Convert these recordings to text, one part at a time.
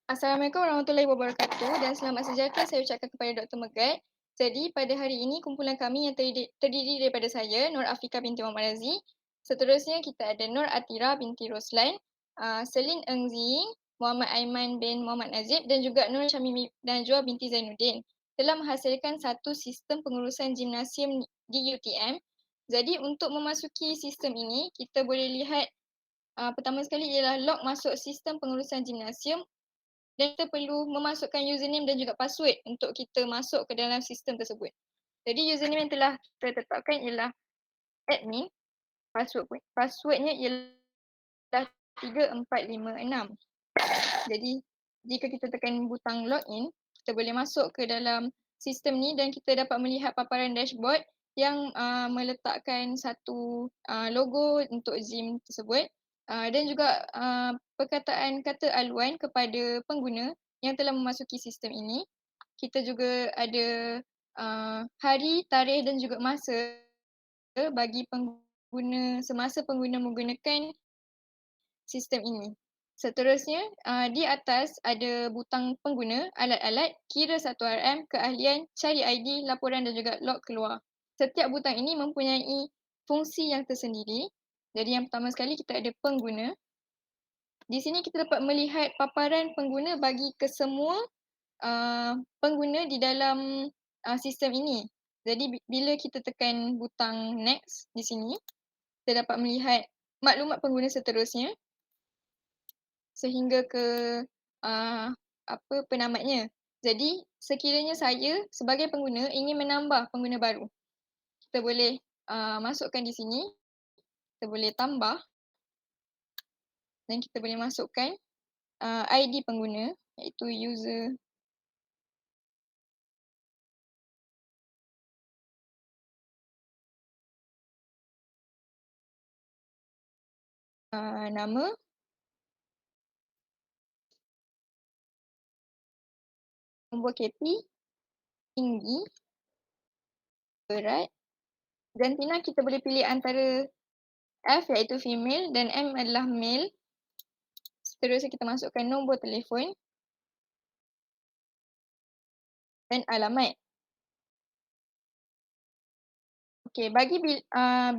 Assalamualaikum warahmatullahi wabarakatuh dan selamat sejahtera saya ucapkan kepada Dr. Megat. Jadi pada hari ini kumpulan kami yang terdiri daripada saya, Nur Afika binti Muhammad Razi. Seterusnya kita ada Nur Atira binti Roslan, Selin Eng Ziying, Muhammad Aiman bin Muhammad Nazib dan juga Nur Syamimi Najwa binti Zainuddin telah menghasilkan satu sistem pengurusan gimnasium di UTM. Jadi untuk memasuki sistem ini, kita boleh lihat pertama sekali ialah log masuk sistem pengurusan gimnasium dan kita perlu memasukkan username dan juga password untuk kita masuk ke dalam sistem tersebut. Jadi username yang telah kita tetapkan ialah admin, passwordnya ialah 3456. Jadi jika kita tekan butang login, kita boleh masuk ke dalam sistem ni dan kita dapat melihat paparan dashboard yang meletakkan satu logo untuk Zim tersebut dan juga perkataan kata aluan kepada pengguna yang telah memasuki sistem ini. Kita juga ada hari, tarikh dan juga masa bagi pengguna semasa pengguna menggunakan sistem ini. Seterusnya, di atas ada butang pengguna, alat-alat, kira 1RM, keahlian, cari ID, laporan dan juga log keluar. Setiap butang ini mempunyai fungsi yang tersendiri. Jadi yang pertama sekali kita ada pengguna. Di sini kita dapat melihat paparan pengguna bagi kesemua pengguna di dalam sistem ini. Jadi bila kita tekan butang next di sini, kita dapat melihat maklumat pengguna seterusnya sehingga ke penamatnya. Jadi sekiranya saya sebagai pengguna ingin menambah pengguna baru, kita boleh masukkan di sini, kita boleh tambah dan kita boleh masukkan ID pengguna iaitu user nama, nombor KP, tinggi, berat, jantina kita boleh pilih antara F iaitu female dan M adalah male. Seterusnya kita masukkan nombor telefon dan alamat. Okey, bagi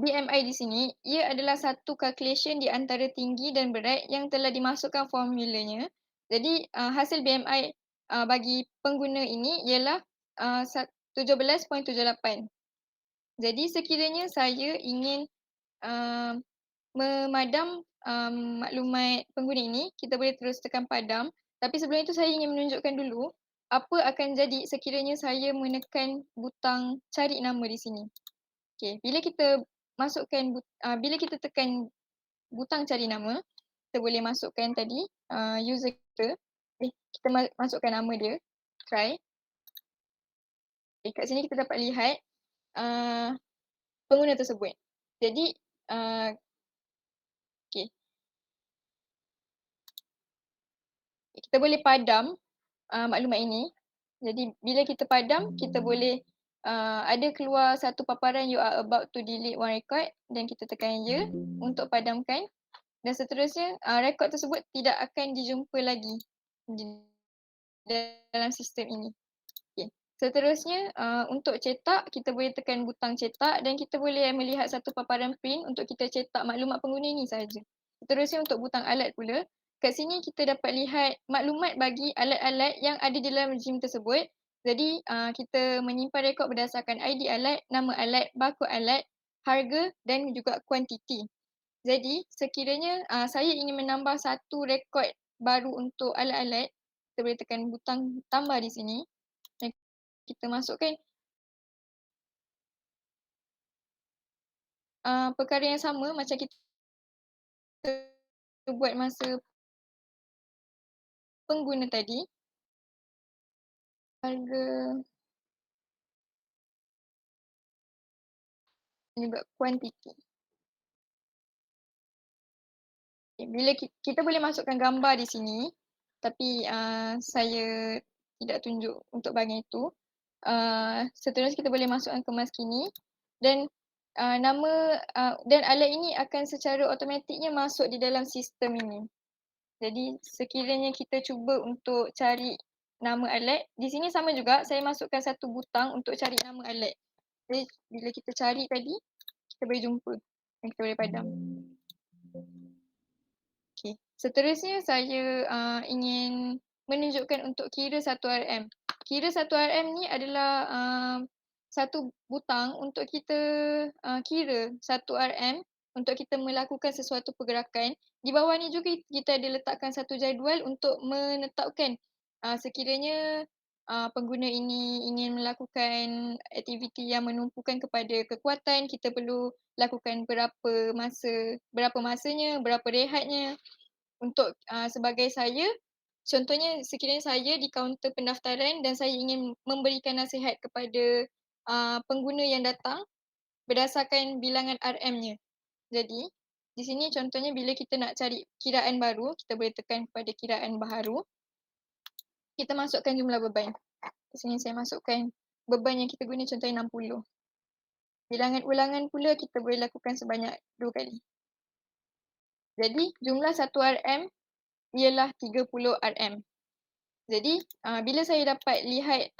BMI di sini, ia adalah satu calculation di antara tinggi dan berat yang telah dimasukkan formulanya. Jadi hasil BMI bagi pengguna ini ialah 17.78. Jadi sekiranya saya ingin uh, memadam maklumat pengguna ini, kita boleh terus tekan padam. Tapi sebelum itu saya ingin menunjukkan dulu apa akan jadi sekiranya saya menekan butang cari nama di sini. Okey, bila kita tekan butang cari nama, kita boleh masukkan tadi user kita. Kita masukkan nama dia, try. Kat sini kita dapat lihat pengguna tersebut. Jadi okey, kita boleh padam maklumat ini. Jadi bila kita padam, kita boleh ada keluar satu paparan you are about to delete one record dan kita tekan ya untuk padamkan. Dan seterusnya, rekod tersebut tidak akan dijumpa lagi di dalam sistem ini. Okay. Seterusnya, untuk cetak, kita boleh tekan butang cetak dan kita boleh melihat satu paparan print untuk kita cetak maklumat pengguna ini sahaja. Seterusnya untuk butang alat pula, kat sini kita dapat lihat maklumat bagi alat-alat yang ada di dalam regime tersebut. Jadi, kita menyimpan rekod berdasarkan ID alat, nama alat, barcode alat, harga dan juga kuantiti. Jadi sekiranya saya ingin menambah satu rekod baru untuk alat-alat, kita boleh tekan butang tambah di sini dan kita masukkan perkara yang sama macam kita buat masa pengguna tadi, harga dan juga kuantiti. Bila kita boleh masukkan gambar di sini, tapi saya tidak tunjuk untuk bahagian itu. Seterusnya kita boleh masukkan kemas kini dan nama dan alat ini akan secara automatiknya masuk di dalam sistem ini. Jadi sekiranya kita cuba untuk cari nama alat, di sini sama juga saya masukkan satu butang untuk cari nama alat. Jadi bila kita cari tadi, kita boleh jumpa dan kita boleh padam. Okey. Seterusnya saya ingin menunjukkan untuk kira 1 RM. Kira 1 RM ni adalah satu butang untuk kita kira 1 RM untuk kita melakukan sesuatu pergerakan. Di bawah ni juga kita ada letakkan satu jadual untuk menetapkan sekiranya pengguna ini ingin melakukan aktiviti yang menumpukan kepada kekuatan, kita perlu lakukan berapa masanya, berapa rehatnya. Untuk sebagai saya, contohnya sekiranya saya di kaunter pendaftaran dan saya ingin memberikan nasihat kepada pengguna yang datang berdasarkan bilangan RM-nya. Jadi, di sini contohnya bila kita nak cari kiraan baru, kita boleh tekan kepada kiraan baharu. Kita masukkan jumlah beban. Di sini saya masukkan beban yang kita guna contohnya 60. Bilangan ulangan pula kita boleh lakukan sebanyak 2 kali. Jadi, jumlah 1 RM ialah 30 RM. Jadi, bila saya dapat lihat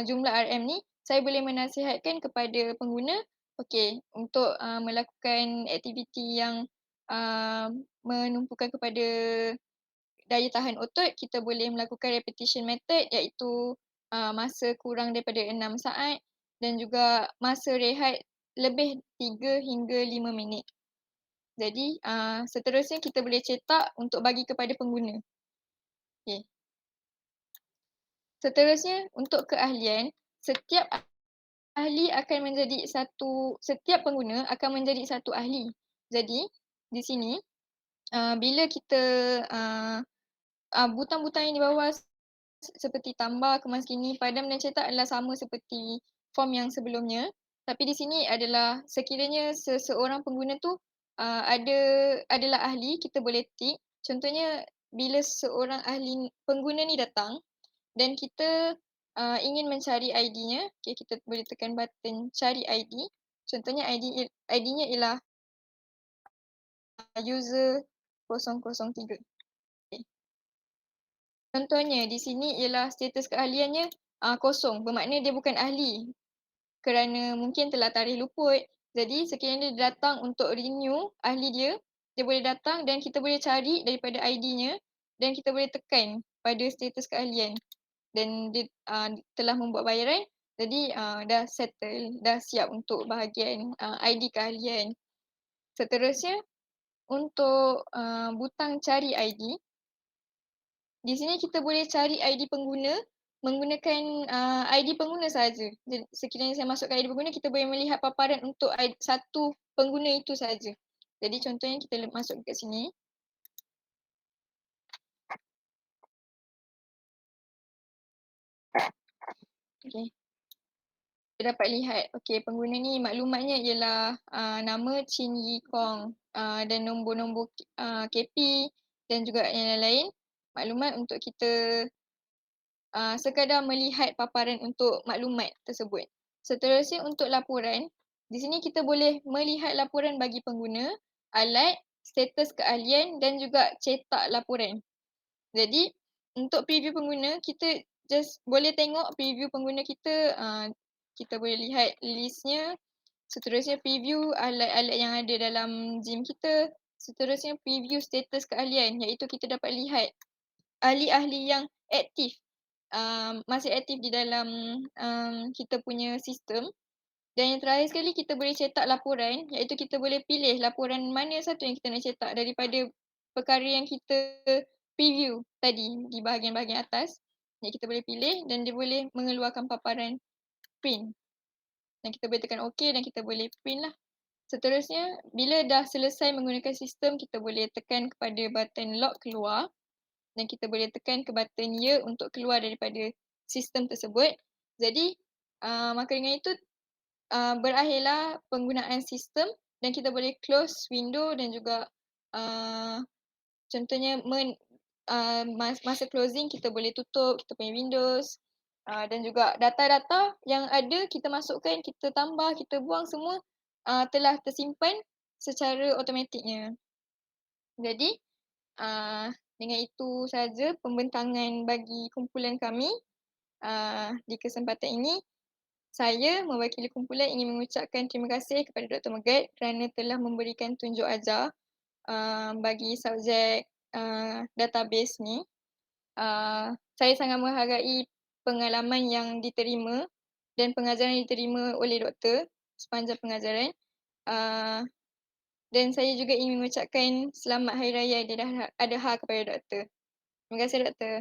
jumlah RM ni, saya boleh menasihatkan kepada pengguna, okey, untuk melakukan aktiviti yang menumpukan kepada daya tahan otot, kita boleh melakukan repetition method iaitu masa kurang daripada 6 saat dan juga masa rehat lebih 3 hingga 5 minit. Jadi, seterusnya kita boleh cetak untuk bagi kepada pengguna. Okey. Seterusnya untuk keahlian, setiap setiap pengguna akan menjadi satu ahli. Jadi, di sini bila kita butang-butang yang di bawah seperti tambah, kemas kini, padam dan cetak adalah sama seperti form yang sebelumnya. Tapi di sini adalah sekiranya seseorang pengguna tu adalah ahli, kita boleh tick. Contohnya bila seorang ahli pengguna ni datang dan kita ingin mencari ID-nya, okay, kita boleh tekan button cari ID. Contohnya ID-nya ialah user 003. Okay. Contohnya di sini ialah status keahliannya kosong, bermakna dia bukan ahli kerana mungkin telah tarikh luput. Jadi sekiranya dia datang untuk renew ahli dia, dia boleh datang dan kita boleh cari daripada ID-nya dan kita boleh tekan pada status keahlian. Dan dia telah membuat bayaran, jadi dah settle, dah siap untuk bahagian ID keahlian. Seterusnya untuk butang cari ID, di sini kita boleh cari ID pengguna menggunakan ID pengguna sahaja. Jadi sekiranya saya masukkan ID pengguna, kita boleh melihat paparan untuk satu pengguna itu sahaja. Jadi contohnya kita masuk kat sini. Okay. Kita dapat lihat, okey, pengguna ni maklumatnya ialah nama Chin Yi Kong dan nombor-nombor KP dan juga yang lain-lain. Maklumat untuk kita sekadar melihat paparan untuk maklumat tersebut. Seterusnya untuk laporan, di sini kita boleh melihat laporan bagi pengguna, alat, status keahlian dan juga cetak laporan. Jadi untuk preview pengguna, kita just boleh tengok preview pengguna kita, kita boleh lihat listnya. Seterusnya preview alat-alat yang ada dalam gym kita. Seterusnya preview status keahlian iaitu kita dapat lihat ahli-ahli yang aktif, masih aktif di dalam kita punya sistem. Dan yang terakhir sekali kita boleh cetak laporan iaitu kita boleh pilih laporan mana satu yang kita nak cetak daripada perkara yang kita preview tadi di bahagian-bahagian atas. Yang kita boleh pilih dan dia boleh mengeluarkan paparan print. Dan kita boleh tekan OK dan kita boleh print lah. Seterusnya, bila dah selesai menggunakan sistem, kita boleh tekan kepada button lock keluar dan kita boleh tekan ke button ya untuk keluar daripada sistem tersebut. Jadi, maka dengan itu berakhirlah penggunaan sistem dan kita boleh close window dan juga contohnya masa closing kita boleh tutup kita punya Windows dan juga data-data yang ada kita masukkan, kita tambah, kita buang semua telah tersimpan secara automatiknya. Jadi Dengan itu saja pembentangan bagi kumpulan kami. Di kesempatan ini, saya mewakili kumpulan ingin mengucapkan terima kasih kepada Dr. Megat kerana telah memberikan tunjuk ajar bagi subjek database ni. Saya sangat menghargai pengalaman yang diterima dan pengajaran yang diterima oleh doktor sepanjang pengajaran. Ah, dan saya juga ingin mengucapkan selamat Hari Raya Ailadha Adha kepada doktor. Terima kasih doktor.